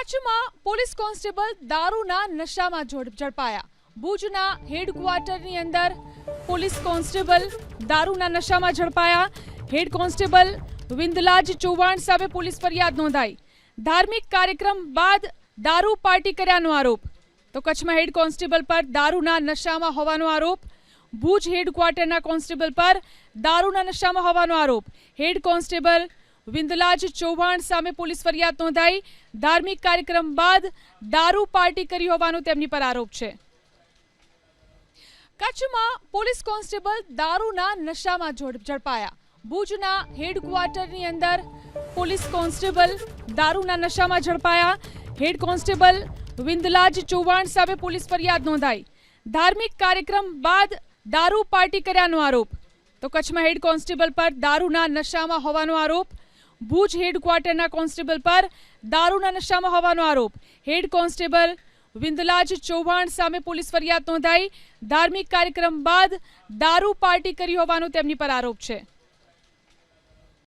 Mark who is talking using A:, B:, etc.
A: કચ્છમાં police constable દારૂના નશામાં ઝડપાયા। ભુજના હેડક્વાર્ટરની અંદર પોલીસ કોન્સ્ટેબલ દારૂના નશામાં ઝડપાયા। હેડ કોન્સ્ટેબલ વિંદલાજ ચૌહાણ સામે પોલીસ ફરિયાદ નોંધાઈ। ધાર્મિક કાર્યક્રમ બાદ દારૂ પાર્ટી કર્યાનો આરોપ। તો કચ્છમાં હેડ કોન્સ્ટેબલ પર દારૂના નશામાં હોવાનો આરોપ। ભુજ હેડક્વાર્ટરના કોન્સ્ટેબલ પર દારૂના નશામાં હોવાનો આરોપ। હેડ કોન્સ્ટેબલ વિંદલાજ ચૌહાણ સામે પોલીસ ફરિયાદ નોંધાઈ। ધાર્મિક કાર્યક્રમ બાદ દારૂ પાર્ટી કરી હોવાનો તેમની પર આરોપ છે। કચ્છમાં પોલીસ કોન્સ્ટેબલ દારૂના નશામાં ઝડપાયા। ભુજના હેડક્વાર્ટરની અંદર પોલીસ કોન્સ્ટેબલ દારૂના નશામાં ઝડપાયા। હેડ કોન્સ્ટેબલ વિંદલાજ ચૌહાણ સામે પોલીસ ફરિયાદ નોંધાઈ। ધાર્મિક કાર્યક્રમ બાદ દારૂ પાર્ટી કર્યાનો આરોપ। તો કચ્છમાં હેડ કોન્સ્ટેબલ પર દારૂના નશામાં હોવાનો આરોપ। ભુજ હેડક્વાર્ટરના કોન્સ્ટેબલ પર દારૂના નશામાં હોવાનો આરોપ। હેડ કોન્સ્ટેબલ વિંદલાજ ચૌહાણ સામે પોલીસ ફરિયાદ નોંધાઈ। ધાર્મિક કાર્યક્રમ બાદ દારૂ પાર્ટી કરી હોવાનો તેમની પર આરોપ છે।